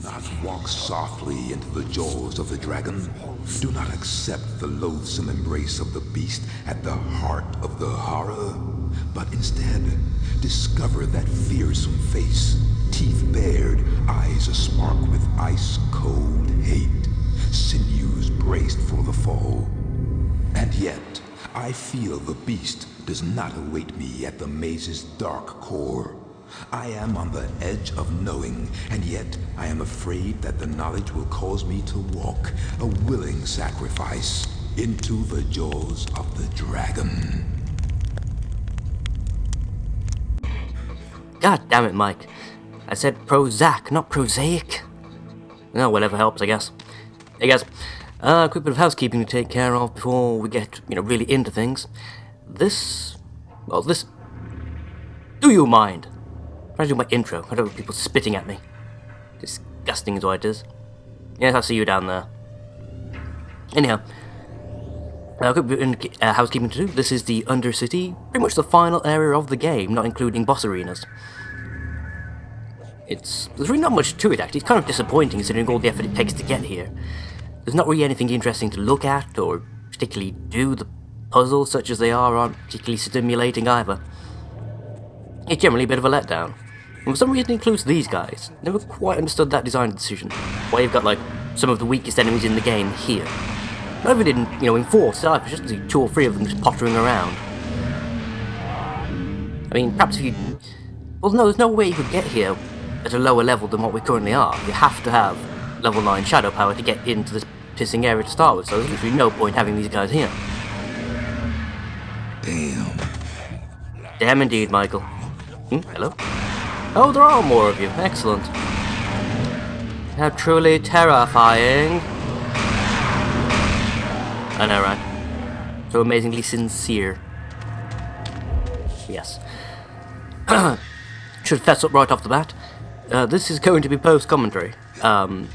not walk softly into the jaws of the dragon. Do not accept the loathsome embrace of the beast at the heart of the horror, but instead discover that fearsome face, teeth bared, eyes aspark with ice-cold hate, sinews braced for the fall. And yet, I feel the beast does not await me at the maze's dark core. I am on the edge of knowing, and yet I am afraid that the knowledge will cause me to walk, a willing sacrifice, into the jaws of the dragon. God damn it, Mike. I said Prozac, not prosaic. No, whatever helps, I guess. Hey guys, a quick bit of housekeeping to take care of before we get, really into things. This... Do you mind? I'm trying to do my intro. I don't want people spitting at me. Disgusting is what it is. Yes, I'll see you down there. Anyhow, quick bit of housekeeping to do. This is the Undercity, pretty much the final area of the game, not including boss arenas. There's really not much to it, actually. It's kind of disappointing considering all the effort it takes to get here. There's not really anything interesting to look at or particularly do. The puzzles, such as they aren't particularly stimulating either. It's generally a bit of a letdown. And for some reason it includes these guys. Never quite understood that design decision. Why you've got, some of the weakest enemies in the game here. Not even in 4 stars, just see 2 or 3 of them just pottering around. I mean, perhaps if you... Well, no, there's no way you could get here at a lower level than what we currently are. You have to have level 9 shadow power to get into this pissing area to start with, so there's literally no point having these guys here. Damn. Damn indeed, Michael. Hello? Oh, there are more of you. Excellent. How truly terrifying. I know, right? So amazingly sincere. Yes. Should fess up right off the bat. This is going to be post-commentary. I've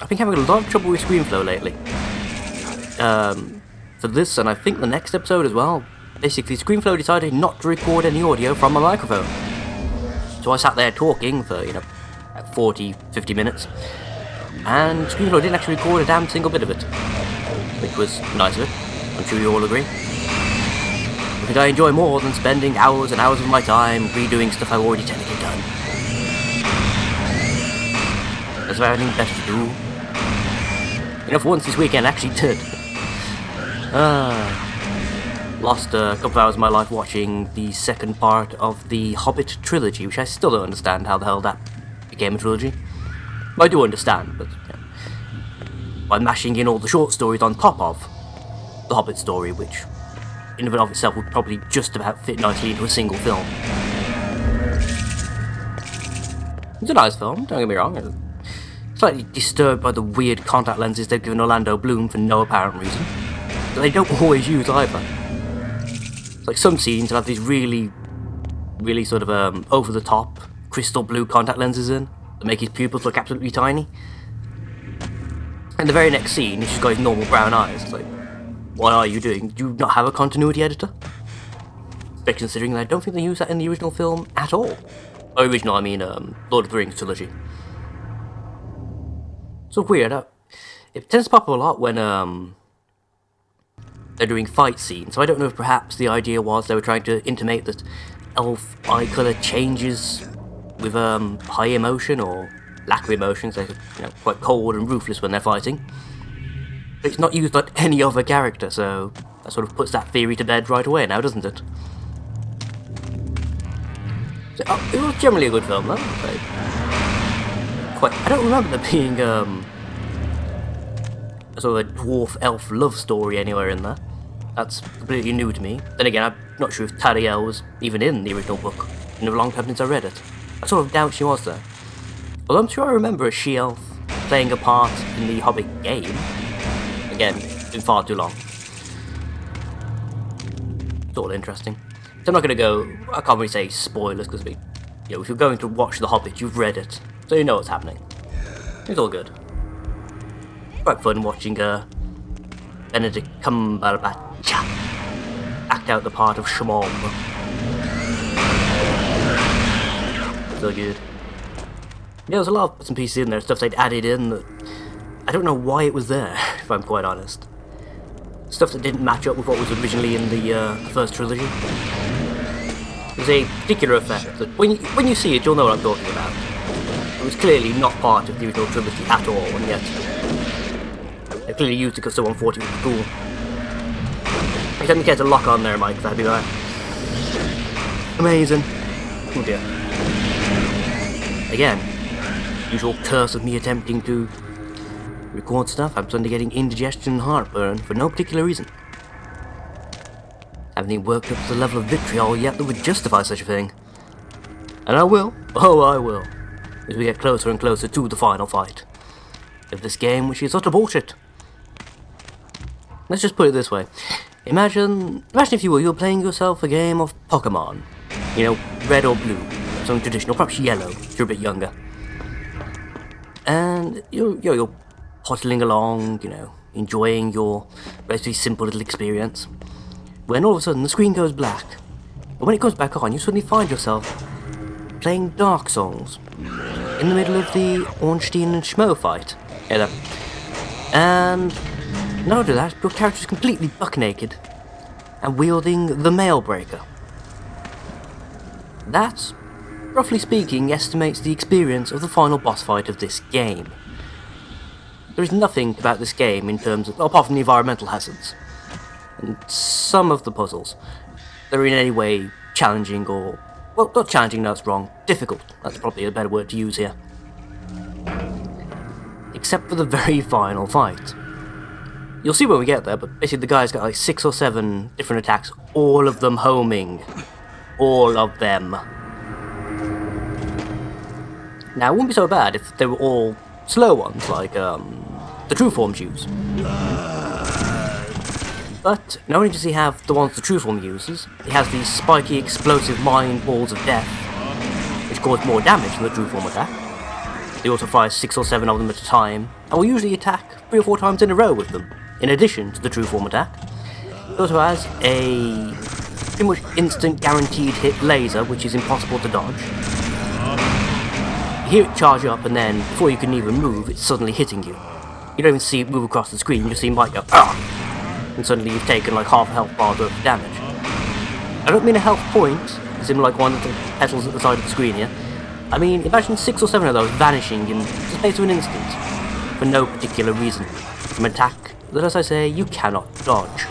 been having a lot of trouble with ScreenFlow lately. For this, and I think the next episode as well, basically ScreenFlow decided not to record any audio from my microphone. So I sat there talking for, 40, 50 minutes, and ScreenFlow didn't actually record a damn single bit of it. Which was nice of it, I'm sure you all agree. I think I enjoy more than spending hours and hours of my time redoing stuff I've already technically done. There's anything better to do. For once this weekend I actually did. Lost a couple of hours of my life watching the second part of the Hobbit trilogy, which I still don't understand how the hell that became a trilogy. I do understand, but by mashing in all the short stories on top of the Hobbit story, which in and of itself would probably just about fit nicely into a single film. It's a nice film, don't get me wrong. I'm slightly disturbed by the weird contact lenses they've given Orlando Bloom for no apparent reason. That they don't always use either. It's some scenes have these really sort of over-the-top crystal blue contact lenses in that make his pupils look absolutely tiny. And the very next scene, he's just got his normal brown eyes. It's like, what are you doing? Do you not have a continuity editor? But considering that I don't think they used that in the original film at all. By original, I mean Lord of the Rings trilogy. So weird. It tends to pop up a lot when they're doing fight scenes. So I don't know if perhaps the idea was they were trying to intimate that elf eye colour changes with high emotion or lack of emotion. So they're quite cold and ruthless when they're fighting. But it's not used like any other character, so that sort of puts that theory to bed right away now, doesn't it? So, it was generally a good film, though. I don't remember there being a sort of a dwarf-elf love story anywhere in there. That's completely new to me. Then again, I'm not sure if Tariel was even in the original book. It's been a long time since I read it. I sort of doubt she was there. Although I'm sure I remember a she-elf playing a part in the Hobbit game. Again, it's been far too long. It's all interesting. So I'm not going to go, I can't really say spoilers, because if you're going to watch The Hobbit, you've read it, so you know what's happening. It's all good. Quite fun watching Benedict Cumberbatch act out the part of Shmom. So good. Yeah, there's a lot of bits and pieces in there, stuff they'd added in that I don't know why it was there, if I'm quite honest. Stuff that didn't match up with what was originally in the first trilogy. There's a particular effect that when you see it, you'll know what I'm talking about. It was clearly not part of the original trilogy at all, and yet they clearly used it because someone thought it was cool. Every time you get a lock on there, Mike, that'd be like amazing. Oh dear. Again, usual curse of me attempting to record stuff. I'm suddenly getting indigestion and heartburn for no particular reason. Haven't even worked up to the level of vitriol yet that would justify such a thing. And I will, oh I will, as we get closer and closer to the final fight of this game, which is utter bullshit. Let's just put it this way. Imagine if you will, you're playing yourself a game of Pokemon. You know, red or blue, something traditional, perhaps yellow, if you're a bit younger. And you're pottling along, you know, enjoying your relatively simple little experience. When all of a sudden the screen goes black, and when it comes back on, you suddenly find yourself playing Dark Souls in the middle of the Ornstein and Schmo fight. Yeah, and not only that, your character is completely buck naked and wielding the Mail Breaker. That, roughly speaking, estimates the experience of the final boss fight of this game. There is nothing about this game in terms of, apart from the environmental hazards, and some of the puzzles that are in any way challenging or, well, not challenging, no, that's wrong, difficult, that's probably a better word to use here. Except for the very final fight. You'll see when we get there, but basically the guy's got like 6 or 7 different attacks, all of them homing. All of them. Now, it wouldn't be so bad if they were all slow ones, like the True Forms use. But not only does he have the ones the True Form uses, he has these spiky, explosive mind balls of death, which cause more damage than the True Form attack. He also fires 6 or 7 of them at a time, and will usually attack 3 or 4 times in a row with them, in addition to the True Form attack. He also has a pretty much instant guaranteed hit laser, which is impossible to dodge. You hear it charge up, and then before you can even move, it's suddenly hitting you. You don't even see it move across the screen, you just see Mike go, "Ah!" And suddenly you've taken like half a health bar worth of damage. I don't mean a health point, as in like one of the petals at the side of the screen here. I mean, imagine 6 or 7 of those vanishing in the space of an instant, for no particular reason, from an attack that, as I say, you cannot dodge.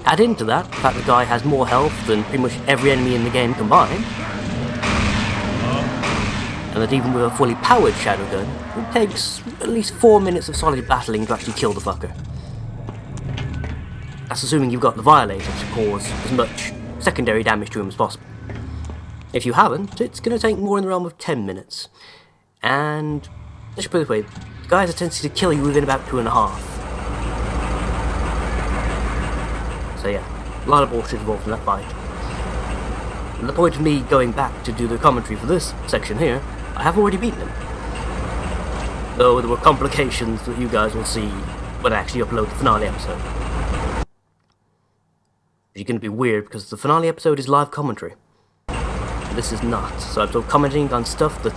Add into that the fact the guy has more health than pretty much every enemy in the game combined, and that even with a fully powered shadow gun, it takes at least 4 minutes of solid battling to actually kill the fucker. That's assuming you've got the Violator to cause as much secondary damage to him as possible. If you haven't, it's going to take more in the realm of 10 minutes. And, let's put it this way, the guy has a tendency to kill you within about 2.5. So yeah, a lot of bullshit involved in that fight. And the point of me going back to do the commentary for this section here, I have already beaten him. Though there were complications that you guys will see when I actually upload the finale episode. It's going to be weird because the finale episode is live commentary. This is not, so I'm sort of commenting on stuff that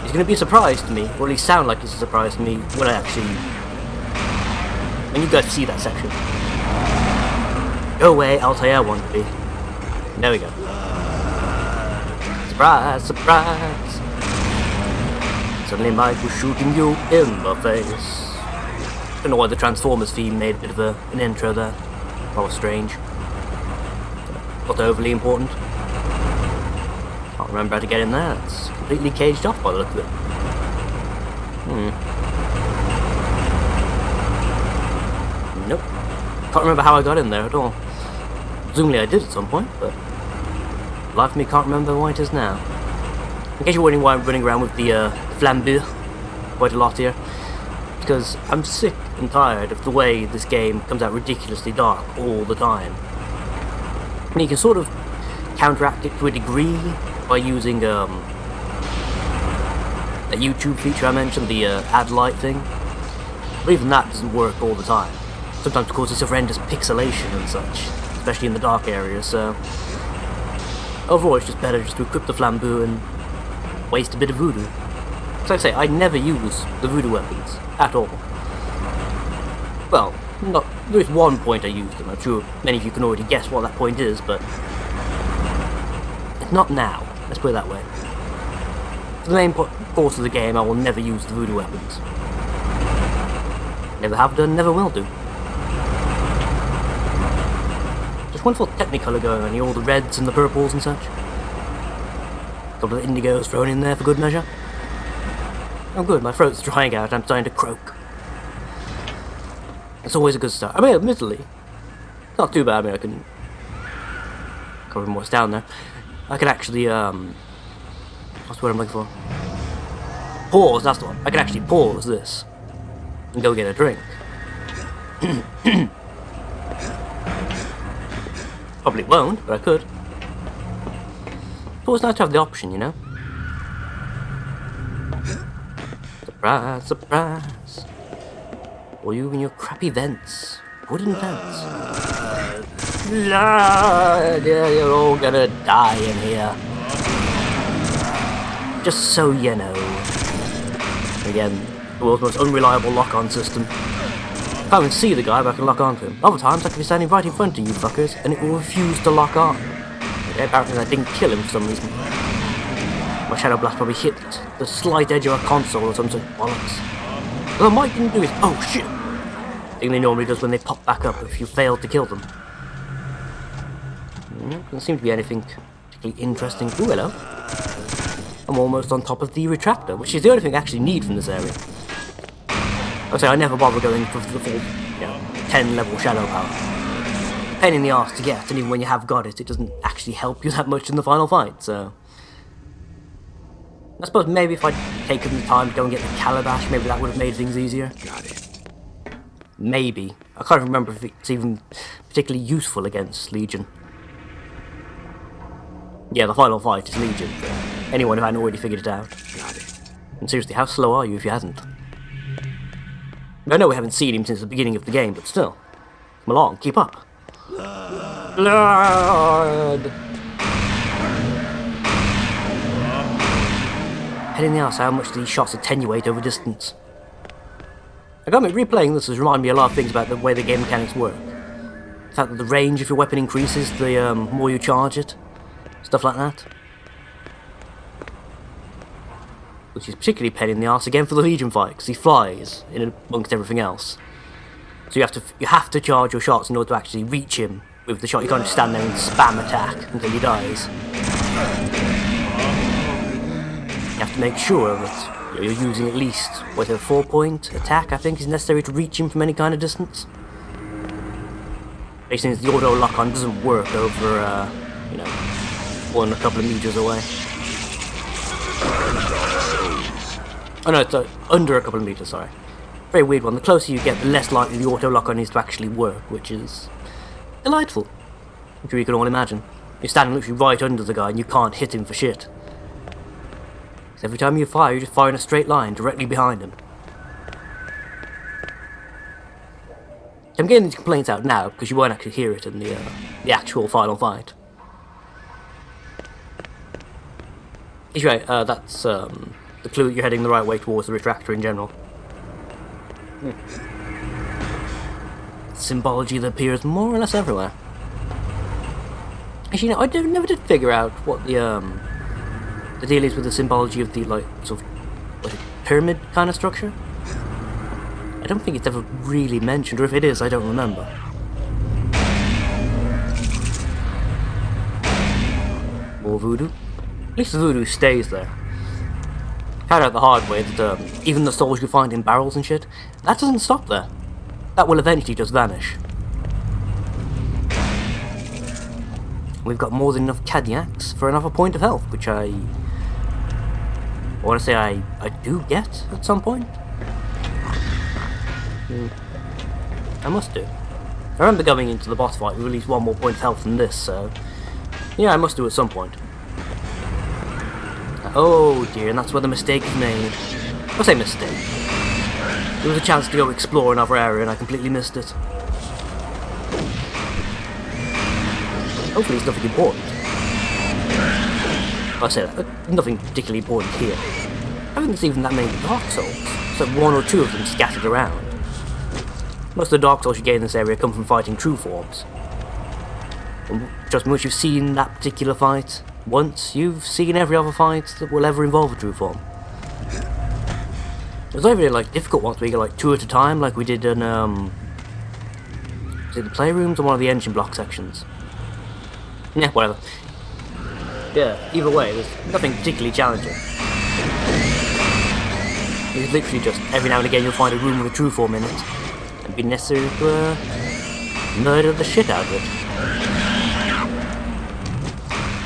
is going to be a surprise to me, or at least sound like it's a surprise to me when you guys see that section. Go away, I'll tell you I want to be. There we go. Surprise, surprise. Suddenly Mike was shooting you in the face. Don't know why the Transformers theme made a bit of an intro there. Rather strange. Not overly important. Can't remember how to get in there. It's completely caged off by the look of it. Nope. Can't remember how I got in there at all. Presumably I did at some point, but life of me can't remember why it is now. In case you're wondering why I'm running around with the flambeau quite a lot here, because I'm sick and tired of the way this game comes out ridiculously dark all the time. And you can sort of counteract it to a degree by using that YouTube feature I mentioned, the ad light thing. But even that doesn't work all the time. Sometimes it causes horrendous pixelation and such, especially in the dark areas, so overall it's just better just to equip the flambeau and waste a bit of voodoo. So like I say, I never use the voodoo weapons at all. Well, there is one point I use them. I'm sure many of you can already guess what that point is, but it's not now. Let's put it that way. For the main course of the game, I will never use the voodoo weapons. Never have done, never will do. Just wonderful Technicolor going on here, all the reds and the purples and such. A couple of indigos thrown in there for good measure. Oh good, my throat's drying out, I'm starting to croak. It's always a good start. I mean, admittedly, not too bad. I mean, I can cover what's down there. I can actually, what's the word I'm looking for? Pause, that's the one. I can actually pause this and go get a drink. Probably won't, but I could. It's always nice to have the option, you know? Surprise, surprise. Or you and your crappy vents. Wooden vents. Lord, you're all gonna die in here. Just so you know. Again, the world's most unreliable lock-on system. I can't even see the guy, but I can lock on to him. Other times I can be standing right in front of you fuckers, and it will refuse to lock on. Okay, apparently I didn't kill him for some reason. My Shadow Blast probably hit the slight edge of a console or some sort of bollocks. What I might didn't do is, oh shit! Thing they normally does when they pop back up if you fail to kill them. Doesn't seem to be anything particularly interesting. Ooh, hello. I'm almost on top of the retractor, which is the only thing I actually need from this area. I say I never bother going for the full, 10 level shadow power. Pain in the arse to get, and even when you have got it, it doesn't actually help you that much in the final fight, so... I suppose maybe if I'd taken the time to go and get the Calabash, maybe that would have made things easier. Got it. Maybe. I can't remember if it's even particularly useful against Legion. Yeah, the final fight is Legion, for anyone who hadn't already figured it out. Got it. And seriously, how slow are you if you hadn't? I know we haven't seen him since the beginning of the game, but still. Come along, keep up. Blood! Head in the arse, how much these shots attenuate over distance. I got me replaying this has reminded me a lot of things about the way the game mechanics work. The fact that the range of your weapon increases the more you charge it. Stuff like that. Which is particularly pain in the arse again for the Legion fight, because he flies in amongst everything else. So you have to charge your shots in order to actually reach him with the shot. You can't just stand there and spam attack until he dies. You have to make sure that you're using at least, a 4-point attack, I think, is necessary to reach him from any kind of distance. Basically, since the auto lock-on doesn't work over, more than a couple of meters away. Oh no, it's under a couple of meters, sorry. Very weird one. The closer you get, the less likely the auto lock-on is to actually work, which is delightful. I'm sure you can all imagine. You're standing literally right under the guy and you can't hit him for shit. Every time you fire, you just fire in a straight line directly behind him. I'm getting these complaints out now because you won't actually hear it in the actual final fight. He's right, that's the clue that you're heading the right way towards the retractor in general. Symbology that appears more or less everywhere. Actually, I never did figure out what the deal is with the symbology of the, sort of, pyramid kind of structure. I don't think it's ever really mentioned, or if it is, I don't remember. More voodoo? At least the voodoo stays there. Found out the hard way that even the souls you find in barrels and shit, that doesn't stop there. That will eventually just vanish. We've got more than enough Cadillacs for another point of health, which I want to say I do get at some point. I must do. I remember going into the boss fight with at least one more point of health than this, so yeah, I must do at some point. Oh dear, and that's where the mistake is made. I say mistake. There was a chance to go explore another area and I completely missed it. Hopefully it's nothing important. I say that, nothing particularly important here. I don't think there's even that many Dark Souls. It's like one or two of them scattered around. Most of the Dark Souls you get in this area come from fighting true forms. And just once you've seen that particular fight once, you've seen every other fight that will ever involve a true form. There's not really like difficult ones where you get like two at a time, like we did in was it the playrooms or one of the engine block sections? Yeah, whatever. Yeah, either way, there's nothing particularly challenging. It's literally just every now and again you'll find a room with a true form in it, and be necessary to murder the shit out of it.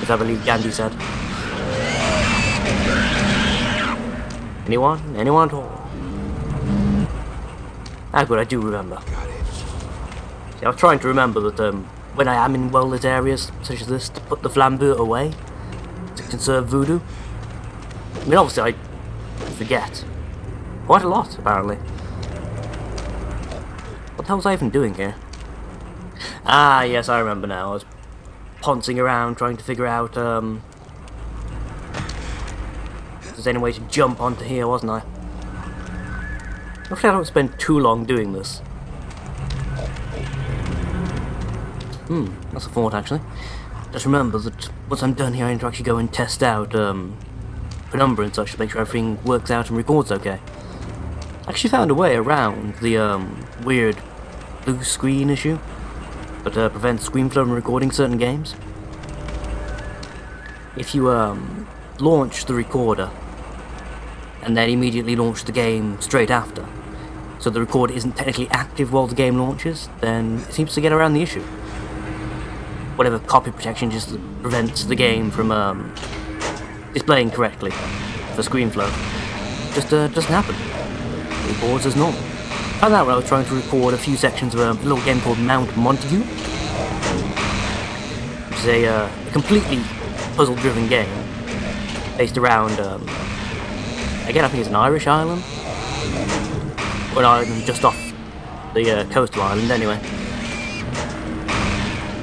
As I believe Gandhi said. Anyone? Anyone at all? Ah, good, I do remember. See, I was trying to remember that when I am in well-lit areas such as this, to put the flambeau away, to conserve voodoo. I mean, obviously I forget. Quite a lot, apparently. What the hell was I even doing here? Ah, yes, I remember now. I was poncing around trying to figure out if there's any way to jump onto here, wasn't I? Hopefully I don't spend too long doing this. That's a thought actually. Just remember that once I'm done here I need to actually go and test out penumbra and such to make sure everything works out and records okay. I actually found a way around the weird blue screen issue that prevents screen flow from recording certain games. If you launch the recorder and then immediately launch the game straight after, so the recorder isn't technically active while the game launches, then it seems to get around the issue. Whatever copy protection just prevents the game from displaying correctly for screen flow just doesn't happen. It records as normal. I found out when I was trying to record a few sections of a little game called Mount Montague, which is a completely puzzle-driven game based around, again I think it's an Irish island, or an island just off the coast of Ireland anyway.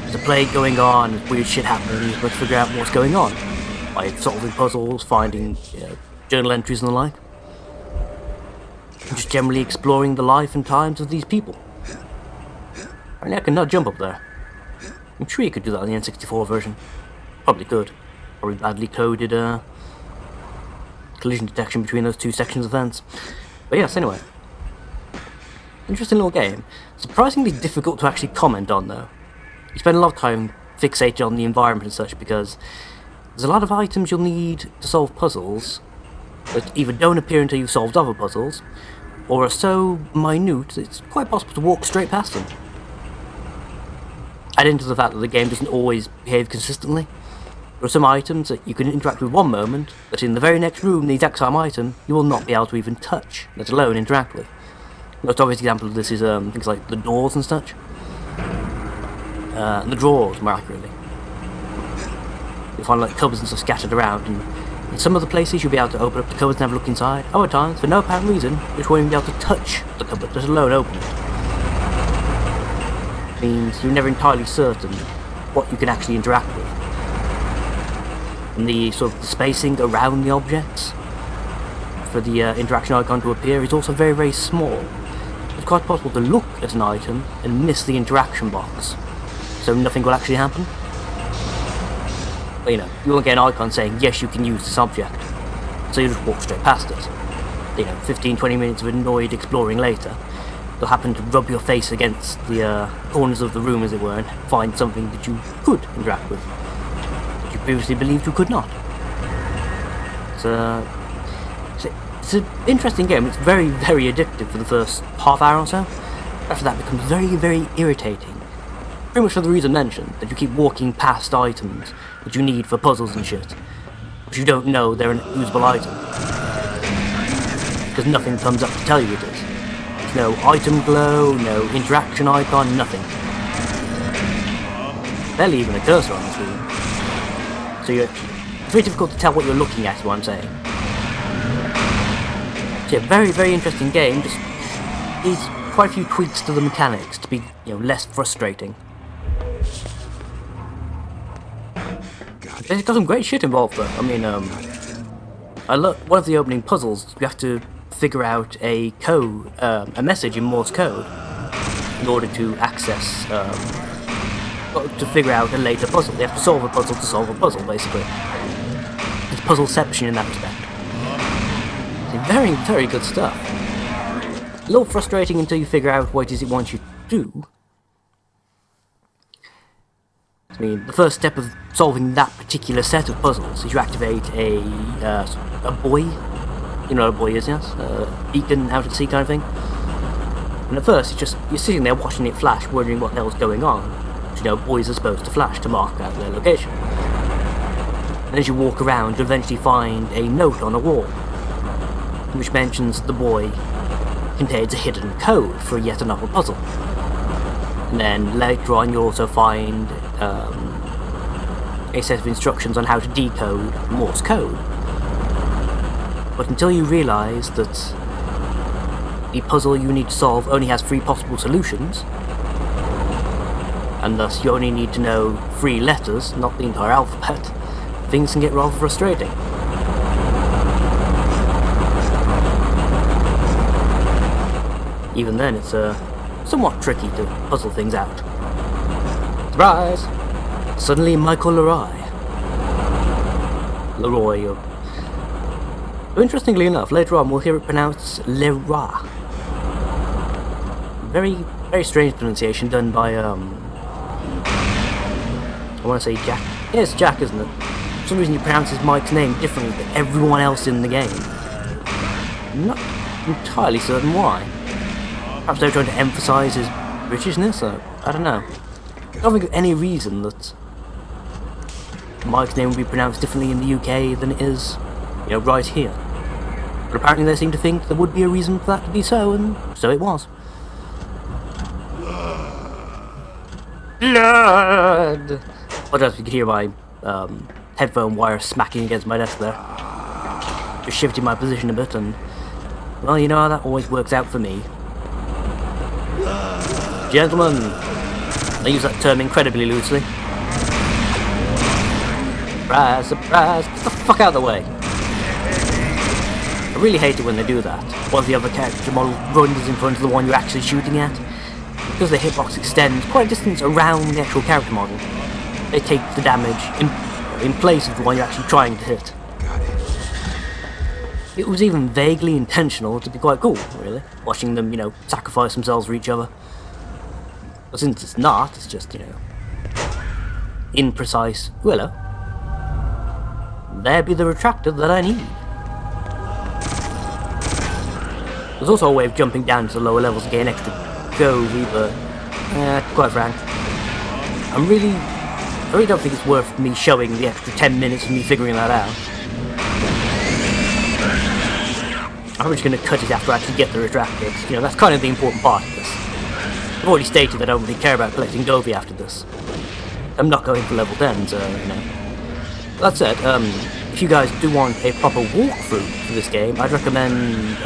There's a plague going on, there's weird shit happening, and you're supposed to figure out what's going on by solving puzzles, finding journal entries and the like. And just generally exploring the life and times of these people. I mean, I can not jump up there. I'm sure you could do that in the N64 version. Probably could. Probably badly coded collision detection between those two sections of fence. But yes, anyway. Interesting little game. Surprisingly difficult to actually comment on though. You spend a lot of time fixated on the environment and such because there's a lot of items you'll need to solve puzzles that either don't appear until you've solved other puzzles, or are so minute that it's quite possible to walk straight past them. Add into the fact that the game doesn't always behave consistently. There are some items that you can interact with one moment, but in the very next room, the exact same item, you will not be able to even touch, let alone interact with. The most obvious example of this is things like the doors and such. The drawers, more accurately. You'll find like cupboards and stuff scattered around, and in some of the places you'll be able to open up the cupboards and have a look inside. Other times, for no apparent reason, you just won't even be able to touch the cupboard, let alone open it. It means you're never entirely certain what you can actually interact with. And the sort of the spacing around the objects for the interaction icon to appear is also very, very small. It's quite possible to look at an item and miss the interaction box, so nothing will actually happen. But, you won't get an icon saying, yes, you can use this object. So you just walk straight past it. 15-20 minutes of annoyed exploring later, you'll happen to rub your face against the corners of the room, as it were, and find something that you could interact with, that you previously believed you could not. It's an interesting game. It's very, very addictive for the first half hour or so. After that, it becomes very, very irritating. Pretty much for the reason mentioned, that you keep walking past items that you need for puzzles and shit, but you don't know they're an usable item. Because nothing comes up to tell you it is. There's no item glow, no interaction icon, nothing. Barely even a cursor on the screen. So it's very difficult to tell what you're looking at, is what I'm saying. So yeah, very, very interesting game, just needs quite a few tweaks to the mechanics to be, less frustrating. There's got some great shit involved though. I mean, I look one of the opening puzzles. You have to figure out a code, a message in Morse code, in order to access, to figure out a later puzzle. You have to solve a puzzle to solve a puzzle, basically. It's puzzleception in that respect. It's very, very good stuff. A little frustrating until you figure out what it is it wants you to do. I mean, the first step of solving that particular set of puzzles is you activate a buoy. You know what a buoy is, yes? A beacon out at sea kind of thing. And at first, you're sitting there watching it flash, wondering what the hell's going on. Because, you know, buoys are supposed to flash to mark out their location. And as you walk around, you eventually find a note on a wall, which mentions the buoy contains a hidden code for yet another puzzle. And then later on, you'll also find a set of instructions on how to decode Morse code. But until you realise that the puzzle you need to solve only has 3 possible solutions, and thus you only need to know 3 letters, not the entire alphabet, things can get rather frustrating. Even then, it's somewhat tricky to puzzle things out. Surprise! Suddenly Michael Leroy. Interestingly enough, later on we'll hear it pronounced Leroy. Very, very strange pronunciation done by, I want to say Jack. Yeah, it's Jack, isn't it? For some reason he pronounces Mike's name differently than everyone else in the game. I'm not entirely certain why. Perhaps they're trying to emphasise his Britishness, or I don't know. I don't think of any reason that Mike's name would be pronounced differently in the UK than it is, you know, right here. But apparently they seem to think there would be a reason for that to be so, and so it was. Blood! I just you could hear my headphone wire smacking against my desk there. Just shifted my position a bit, and well, you know how that always works out for me. Gentlemen, I use that term incredibly loosely. Surprise, surprise, get the fuck out of the way. I really hate it when they do that. One of the other character model runs in front of the one you're actually shooting at. Because the hitbox extends quite a distance around the actual character model, they take the damage in place of the one you're actually trying to hit. It was even vaguely intentional to be quite cool, really, watching them, you know, sacrifice themselves for each other. But since it's not, it's just, you know, imprecise. Hello. There be the retractor that I need. There's also a way of jumping down to the lower levels to gain extra Govy, but quite frank, I really don't think it's worth me showing the extra 10 minutes of me figuring that out. I'm just going to cut it after I actually get the retractor. You know, that's kind of the important part of this. I've already stated that I don't really care about collecting Govy after this. I'm not going for level 10, so, you know. That said, if you guys do want a proper walkthrough for this game, I'd recommend,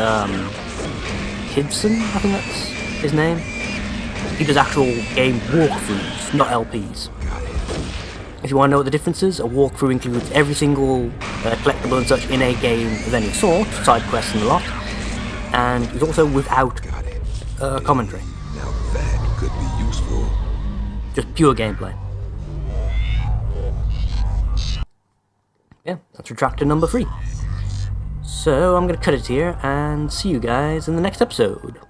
Hibson, I think that's his name. He does actual game walkthroughs, not LPs. If you want to know what the difference is, a walkthrough includes every single collectible and such in a game of any sort, side quests and a lot, and is also without commentary. Now that could be useful. Just pure gameplay. Yeah, that's retractor number 3. So I'm going to cut it here and see you guys in the next episode.